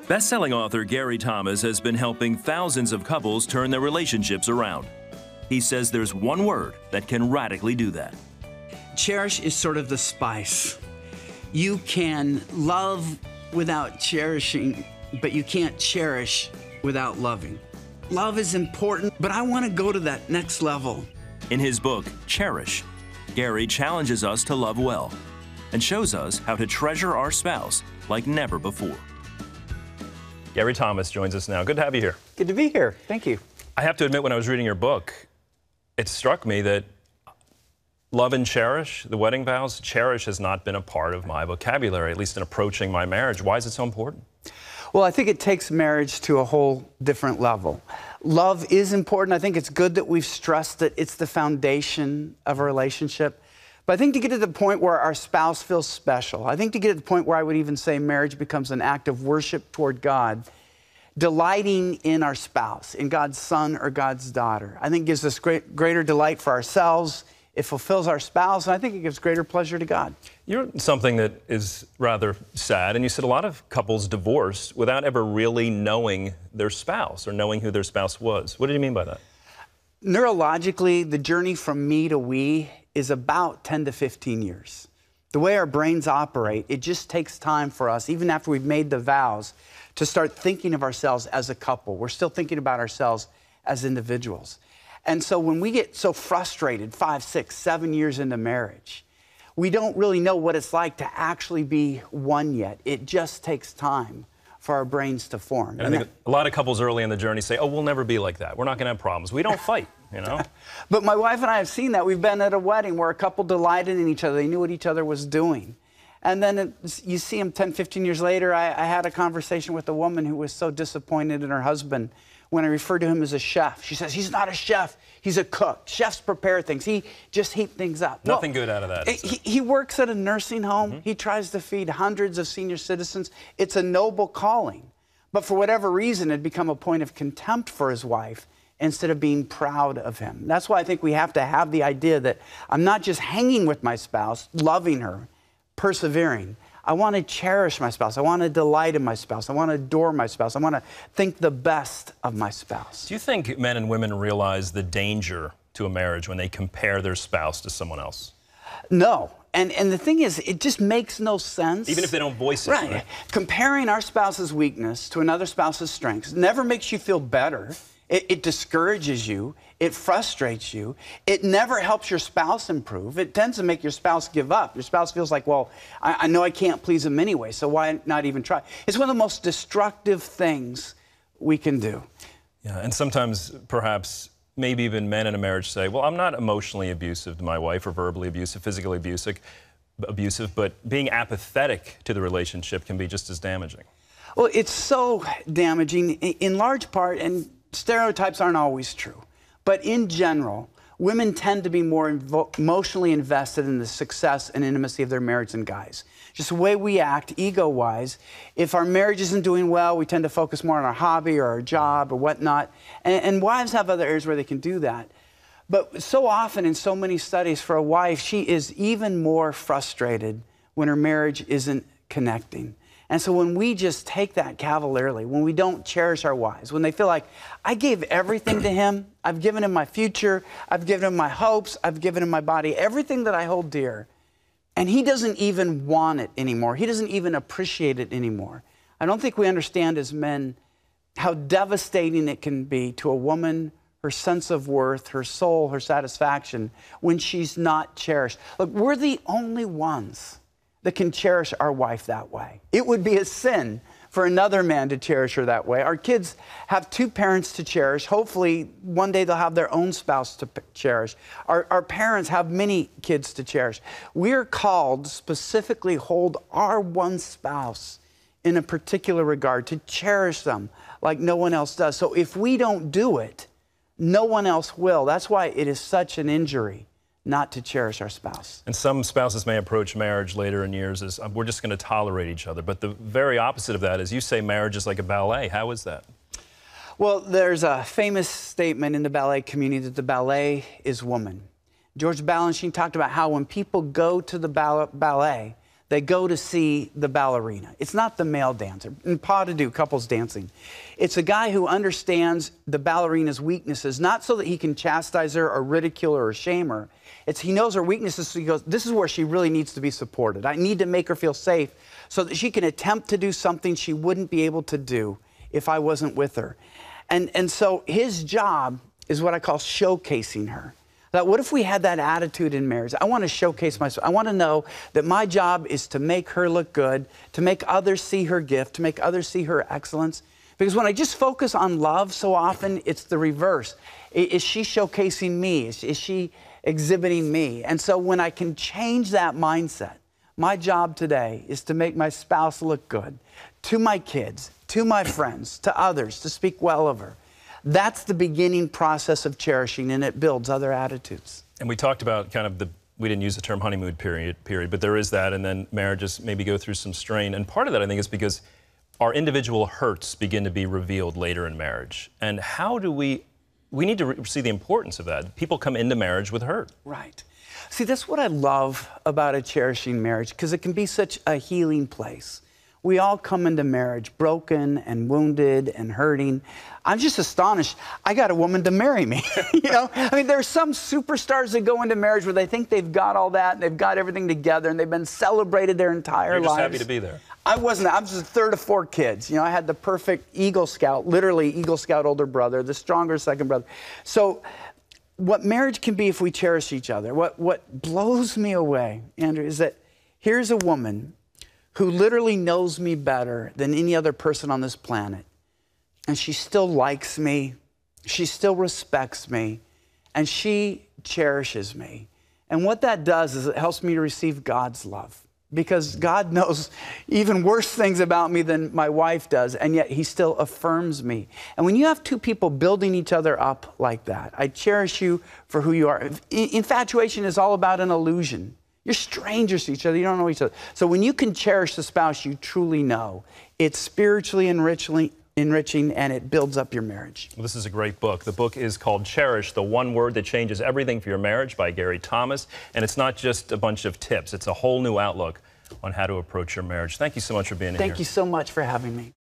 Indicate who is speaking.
Speaker 1: Best-selling author Gary Thomas has been helping thousands of couples turn their relationships around. He says there's one word that can radically do that.
Speaker 2: Cherish is sort of the spice. You can love without cherishing, but you can't cherish without loving. Love is important, but I want to go to that next level.
Speaker 1: In his book, Cherish, Gary challenges us to love well and shows us how to treasure our spouse like never before. Gary Thomas joins us now. Good to have you here.
Speaker 3: Good to be here. Thank you.
Speaker 1: I have to admit, when I was reading your book, it struck me that love and cherish, the wedding vows, cherish has not been a part of my vocabulary, at least in approaching my marriage. Why is it so important?
Speaker 3: Well, I think it takes marriage to a whole different level. Love is important. I think it's good that we've stressed that it's the foundation of a relationship. But I think to get to the point where our spouse feels special, I think to get to the point where I would even say marriage becomes an act of worship toward God, delighting in our spouse, in God's son or God's daughter, I think gives us greater delight for ourselves. It fulfills our spouse, and I think it gives greater pleasure to God.
Speaker 1: You're something that is rather sad, and you said a lot of couples divorce without ever really knowing their spouse or knowing who their spouse was. What did you mean by that?
Speaker 3: Neurologically, the journey from me to we is about 10 to 15 years. The way our brains operate, it just takes time for us, even after we've made the vows, to start thinking of ourselves as a couple. We're still thinking about ourselves as individuals. And so when we get so frustrated 5, 6, 7 years into marriage, we don't really know what it's like to actually be one yet. It just takes time for our brains to form.
Speaker 1: And I think a lot of couples early in the journey say, oh, we'll never be like that. We're not going to have problems. We don't fight, you know?
Speaker 3: But my wife and I have seen that. We've been at a wedding where a couple delighted in each other. They knew what each other was doing. And then you see them 10, 15 years later. I had a conversation with a woman who was so disappointed in her husband when I referred to him as a chef. She says, he's not a chef, he's a cook. Chefs prepare things. He just heat things up.
Speaker 1: Nothing good out of that.
Speaker 3: He works at a nursing home. Mm-hmm. He tries to feed hundreds of senior citizens. It's a noble calling. But for whatever reason, it had become a point of contempt for his wife instead of being proud of him. That's why I think we have to have the idea that I'm not just hanging with my spouse, loving her, persevering. I want to cherish my spouse. I want to delight in my spouse. I want to adore my spouse. I want to think the best of my spouse.
Speaker 1: Do you think men and women realize the danger to a marriage when they compare their spouse to someone else?
Speaker 3: No. And the thing is, it just makes no sense.
Speaker 1: Even if they don't voice it.
Speaker 3: Right. Comparing our spouse's weakness to another spouse's strengths never makes you feel better. It discourages you. It frustrates you. It never helps your spouse improve. It tends to make your spouse give up. Your spouse feels like, well, I know I can't please him anyway, so why not even try? It's one of the most destructive things we can do.
Speaker 1: Yeah, and sometimes, perhaps, maybe even men in a marriage say, well, I'm not emotionally abusive to my wife or verbally abusive, physically abusive, but being apathetic to the relationship can be just as damaging.
Speaker 3: Well, it's so damaging in large part, and stereotypes aren't always true. But in general, women tend to be more emotionally invested in the success and intimacy of their marriage than guys. Just the way we act, ego-wise, if our marriage isn't doing well, we tend to focus more on our hobby or our job or whatnot. And wives have other areas where they can do that. But so often in so many studies for a wife, she is even more frustrated when her marriage isn't connecting. And so when we just take that cavalierly, when we don't cherish our wives, when they feel like, I gave everything to him, I've given him my future, I've given him my hopes, I've given him my body, everything that I hold dear, and he doesn't even want it anymore. He doesn't even appreciate it anymore. I don't think we understand as men how devastating it can be to a woman, her sense of worth, her soul, her satisfaction, when she's not cherished. Look, we're the only ones that can cherish our wife that way. It would be a sin for another man to cherish her that way. Our kids have two parents to cherish. Hopefully, one day they'll have their own spouse to cherish. Our parents have many kids to cherish. We're called to specifically hold our one spouse in a particular regard, to cherish them like no one else does. So if we don't do it, no one else will. That's why it is such an injury not to cherish our spouse.
Speaker 1: And some spouses may approach marriage later in years as, we're just going to tolerate each other. But the very opposite of that is, you say marriage is like a ballet. How is that?
Speaker 3: Well, there's a famous statement in the ballet community that the ballet is woman. George Balanchine talked about how when people go to the ballet, they go to see the ballerina. It's not the male dancer. In pas de deux, couples dancing. It's a guy who understands the ballerina's weaknesses, not so that he can chastise her or ridicule her or shame her. It's he knows her weaknesses, so he goes, this is where she really needs to be supported. I need to make her feel safe so that she can attempt to do something she wouldn't be able to do if I wasn't with her. And so his job is what I call showcasing her. That what if we had that attitude in marriage? I want to showcase myself. I want to know that my job is to make her look good, to make others see her gift, to make others see her excellence. Because when I just focus on love, so often it's the reverse. Is she showcasing me? Is she exhibiting me? And so when I can change that mindset, my job today is to make my spouse look good to my kids, to my friends, to others, to speak well of her. That's the beginning process of cherishing, and it builds other attitudes.
Speaker 1: And we talked about kind of we didn't use the term honeymoon period, but there is that, and then marriages maybe go through some strain. And part of that, I think, is because our individual hurts begin to be revealed later in marriage. And how do we need to see the importance of that. People come into marriage with hurt.
Speaker 3: Right. See, that's what I love about a cherishing marriage, because it can be such a healing place. We all come into marriage broken and wounded and hurting. I'm just astonished. I got a woman to marry me. You know, I mean, there are some superstars that go into marriage where they think they've got all that and they've got everything together and they've been celebrated their entire lives.
Speaker 1: You're just happy to be there.
Speaker 3: I wasn't. I was the third of 4 kids. You know, I had the perfect Eagle Scout, literally Eagle Scout older brother, the stronger second brother. So what marriage can be if we cherish each other, what blows me away, Andrew, is that here's a woman who literally knows me better than any other person on this planet. And she still likes me, she still respects me, and she cherishes me. And what that does is it helps me to receive God's love. Because God knows even worse things about me than my wife does, and yet he still affirms me. And when you have 2 people building each other up like that, I cherish you for who you are. Infatuation is all about an illusion. You're strangers to each other. You don't know each other. So when you can cherish the spouse you truly know, it's spiritually enriching, and it builds up your marriage.
Speaker 1: Well, this is a great book. The book is called Cherish, the One Word That Changes Everything for Your Marriage by Gary Thomas. And it's not just a bunch of tips. It's a whole new outlook on how to approach your marriage. Thank you so much for being here.
Speaker 3: Thank you so much for having me.